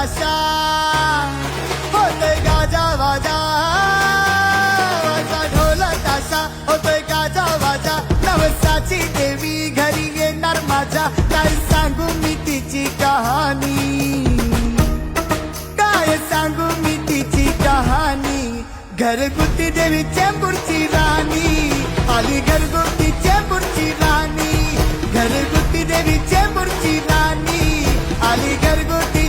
ताशा होतोय गाजा वाजा, वाजा ढोल ताशा होतोय गाजा वाजा. नवसाची देवी घरी येणार माझ्या, काय सांगू मी तिची कहाणी, काय सांगू मी तिची कहाणी. घरगुती देवी चेंबूरची राणी आली, घरगुती चेंबूरची राणी. घरगुती देवी चेंबूरची राणी आली, घरगुती